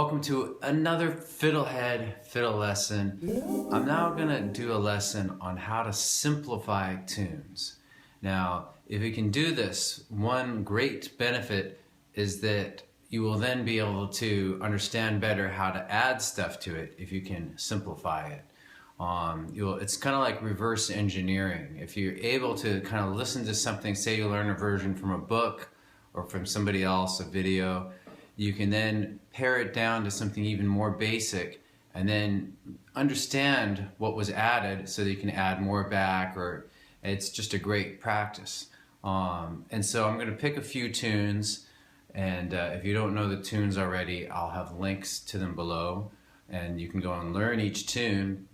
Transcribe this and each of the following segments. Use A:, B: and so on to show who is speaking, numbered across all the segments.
A: welcome to another FiddleHed fiddle lesson. I'm now going to do a lesson on how to simplify tunes. Now, if you can do this, one great benefit is that you will then be able to understand better how to add stuff to it if you can simplify it. It's kind of like reverse engineering. If you're able to kind of listen to something, say you learn a version from a book or from somebody else, a video, you can then pare it down to something even more basic and then understand what was added so that you can add more back, or it's just a great practice. And so I'm going to pick a few tunes, and if you don't know the tunes already, I'll have links to them below and you can go and learn each tune.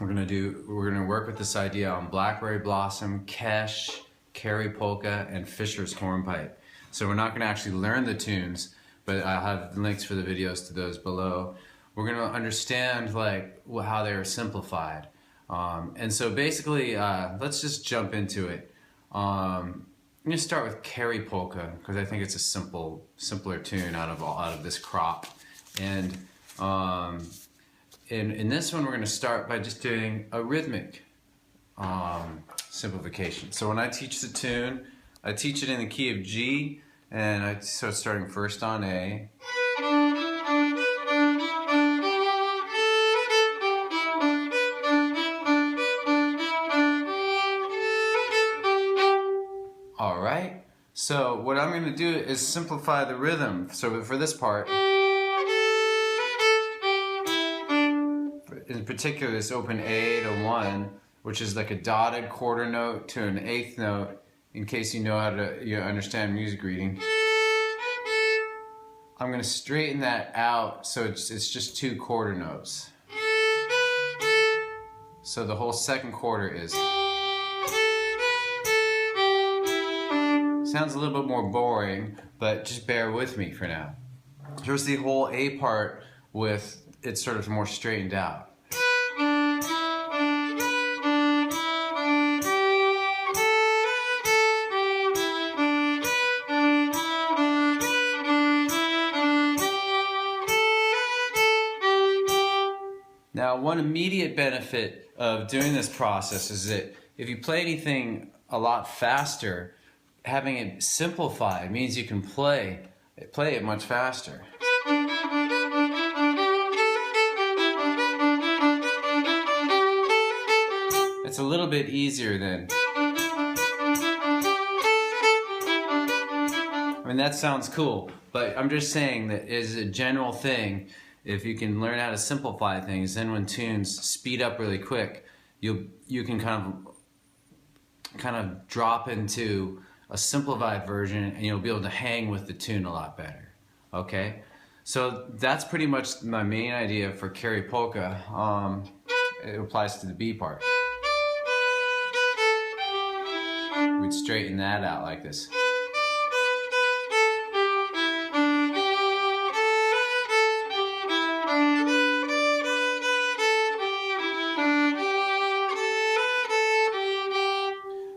A: We're going to work with this idea on Blackberry Blossom, Kesh, Carey Polka, and Fisher's Hornpipe. So we're not going to actually learn the tunes, but I'll have links for the videos to those below. We're going to understand like how they are simplified. And so basically, let's just jump into it. I'm going to start with Carey Polka because I think it's a simpler tune out of this crop. And in this one, we're going to start by just doing a rhythmic simplification. So when I teach the tune, I teach it in the key of G, and I start starting first on A. All right, so what I'm going to do is simplify the rhythm. So for this part, in particular this open A to 1, which is like a dotted quarter note to an eighth note, in case you know how to understand music reading. I'm going to straighten that out so it's just 2 quarter notes. So the whole second quarter is. Sounds a little bit more boring, but just bear with me for now. Here's the whole A part with it sort of more straightened out. Now, one immediate benefit of doing this process is that if you play anything a lot faster, having it simplified means you can play it much faster. It's a little bit easier than. I mean, that sounds cool, but I'm just saying that as a general thing, if you can learn how to simplify things, then when tunes speed up really quick, you can kind of drop into a simplified version and you'll be able to hang with the tune a lot better. Okay? So that's pretty much my main idea for Carey Polka. It applies to the B part. We'd straighten that out like this.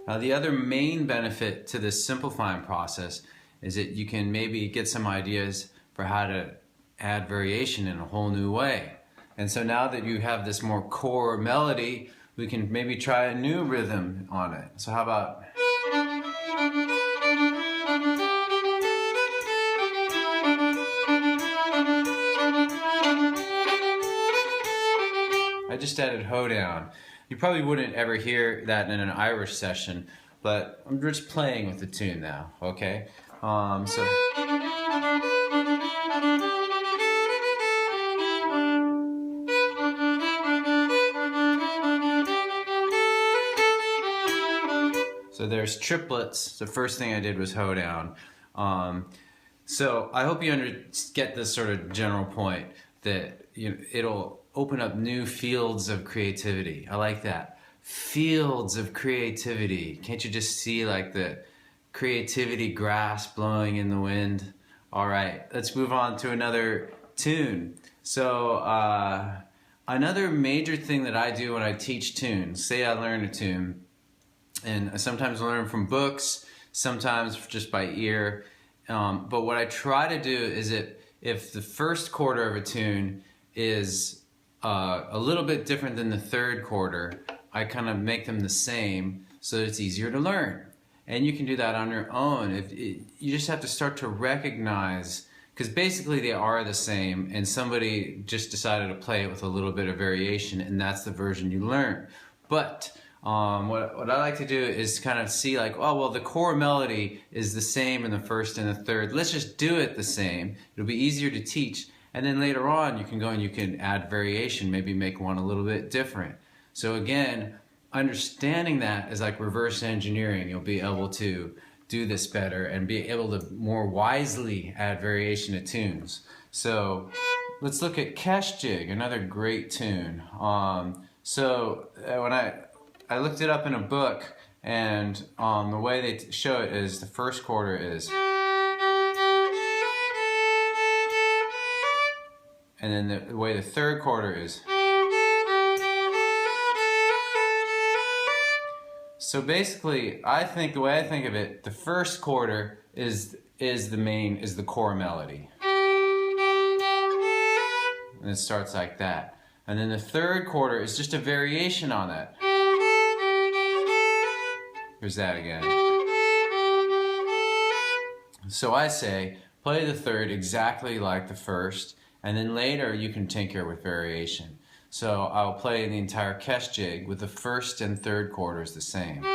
A: Now, the other main benefit to this simplifying process is that you can maybe get some ideas for how to add variation in a whole new way. And so now that you have this more core melody, we can maybe try a new rhythm on it. So how about... I just added hoedown. You probably wouldn't ever hear that in an Irish session, but I'm just playing with the tune now, okay? So there's triplets. The first thing I did was hoedown. So I hope you get this sort of general point that it'll open up new fields of creativity. I like that. Fields of creativity. Can't you just see like the creativity grass blowing in the wind? All right, let's move on to another tune. So another major thing that I do when I teach tunes, say I learn a tune, and I sometimes learn from books, sometimes just by ear, but what I try to do is that if the first quarter of a tune is a little bit different than the third quarter, I kind of make them the same so that it's easier to learn. And you can do that on your own. You just have to start to recognize, because basically they are the same, and somebody just decided to play it with a little bit of variation, and that's the version you learn. But what I like to do is kind of see like, oh, well, the core melody is the same in the first and the third. Let's just do it the same. It'll be easier to teach. And then later on, you can go and you can add variation, maybe make one a little bit different. So again, understanding that is like reverse engineering. You'll be able to do this better and be able to more wisely add variation to tunes. So let's look at Kesh Jig, another great tune. When I looked it up in a book, and the way they show it is the first quarter is, and then the way the third quarter is. So basically, the way I think of it, the first quarter is the core melody. And it starts like that. And then the third quarter is just a variation on that. Here's that again. So I say, play the third exactly like the first, and then later you can tinker with variation. So I'll play the entire Kesh Jig with the first and third quarters the same. So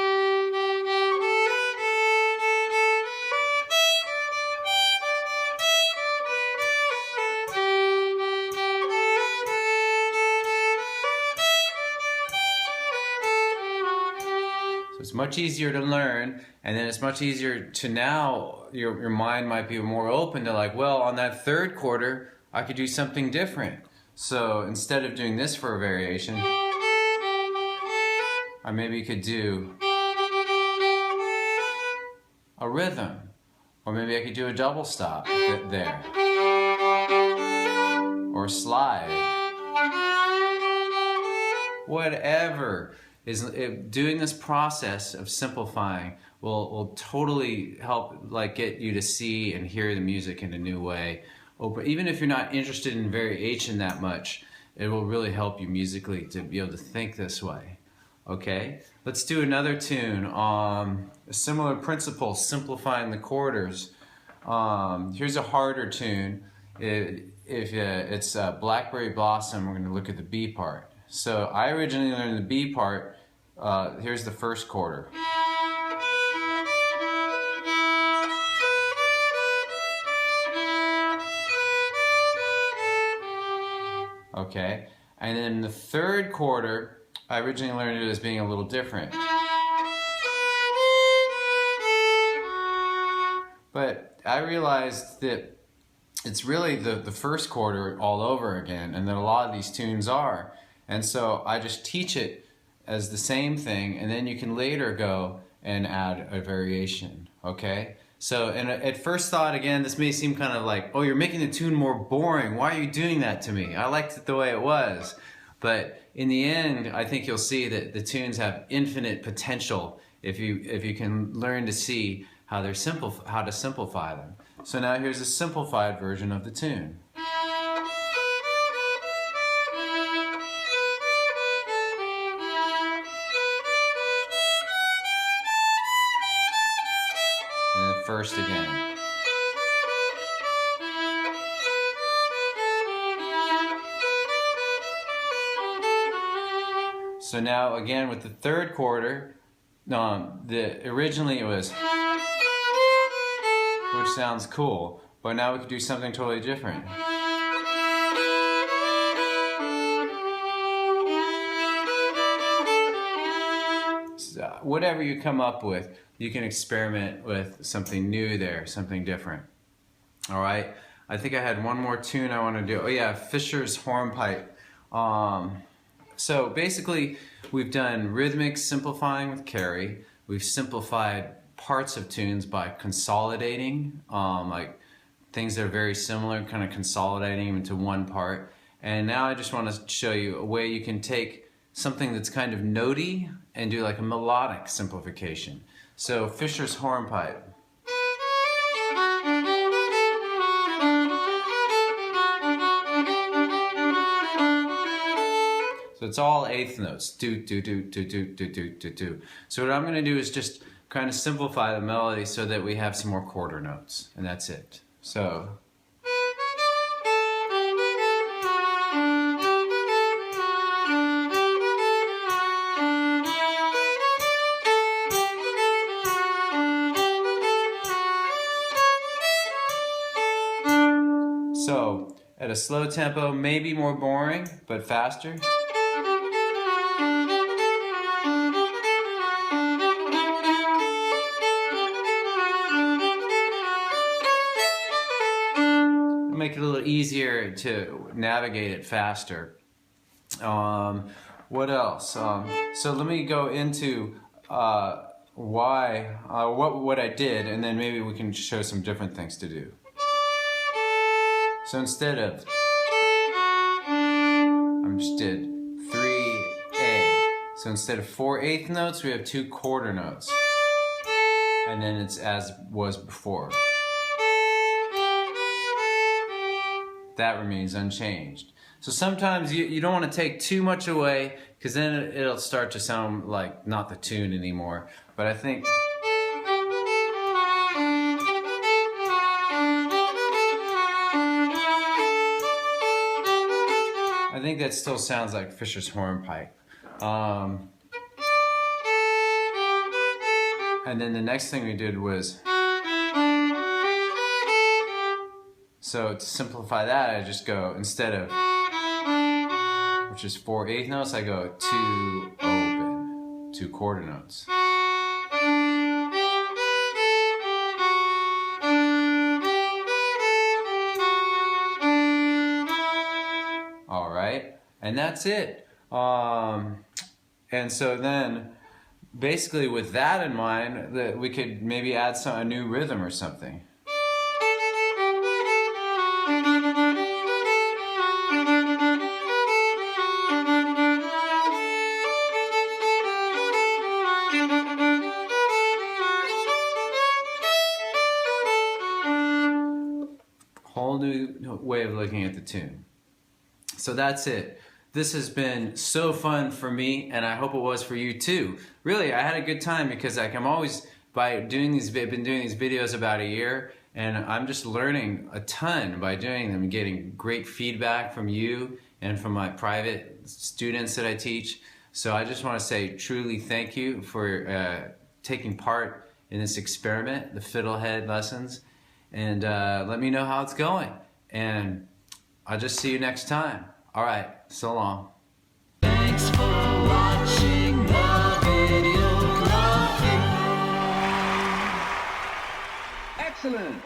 A: it's much easier to learn, and then it's much easier to now, your mind might be more open to like, well, on that third quarter, I could do something different. So instead of doing this for a variation, I maybe could do a rhythm, or maybe I could do a double stop there, or a slide. Whatever is doing this process of simplifying will totally help like get you to see and hear the music in a new way. Even if you're not interested in variation that much, it will really help you musically to be able to think this way. Okay, let's do another tune. A similar principle, simplifying the quarters. Here's a harder tune. It's Blackberry Blossom, we're going to look at the B part. So I originally learned the B part. Here's the first quarter. Okay, and then the third quarter, I originally learned it as being a little different. But I realized that it's really the first quarter all over again, and that a lot of these tunes are. And so I just teach it as the same thing, and then you can later go and add a variation, okay? So, and at first thought, again, this may seem kind of like, oh, you're making the tune more boring. Why are you doing that to me? I liked it the way it was. But in the end, I think you'll see that the tunes have infinite potential if you can learn to see how to simplify them. So now here's a simplified version of the tune. And then first again. So now again with the third quarter, originally it was, which sounds cool, but now we could do something totally different. So whatever you come up with, you can experiment with something new there, something different. All right, I think I had one more tune I want to do. Oh yeah, Fischer's Hornpipe. So basically, we've done rhythmic simplifying with Carrie. We've simplified parts of tunes by consolidating, like things that are very similar, kind of consolidating them into one part. And now I just want to show you a way you can take something that's kind of notey and do like a melodic simplification. So Fischer's Hornpipe. So it's all eighth notes. Do, do, do, do, do, do, do, do, do. So what I'm going to do is just kind of simplify the melody so that we have some more quarter notes. And that's it. So. So, at a slow tempo, maybe more boring, but faster. Make it a little easier to navigate it faster. What else? So let me go into what I did, and then maybe we can show some different things to do. So instead of, I just did 3A. So instead of 4 eighth notes, we have 2 quarter notes. And then it's as was before. That remains unchanged. So sometimes you don't want to take too much away, because then it'll start to sound like not the tune anymore. But I think that still sounds like Fisher's Hornpipe. And then the next thing we did was, so to simplify that, I just go, instead of, which is 4 eighth notes, I go 2 open, 2 quarter notes. All right, and that's it. And so then, basically with that in mind, that we could maybe add a new rhythm or something. Whole new way of looking at the tune. So that's it. This has been so fun for me, and I hope it was for you too. Really, I had a good time because I'm always, I've been doing these videos about a year, and I'm just learning a ton by doing them, getting great feedback from you and from my private students that I teach. So I just want to say truly thank you for taking part in this experiment, the FiddleHed lessons, and let me know how it's going. And I'll just see you next time. All right, so long.
B: Thanks for watching the video. Love you.
C: Excellent.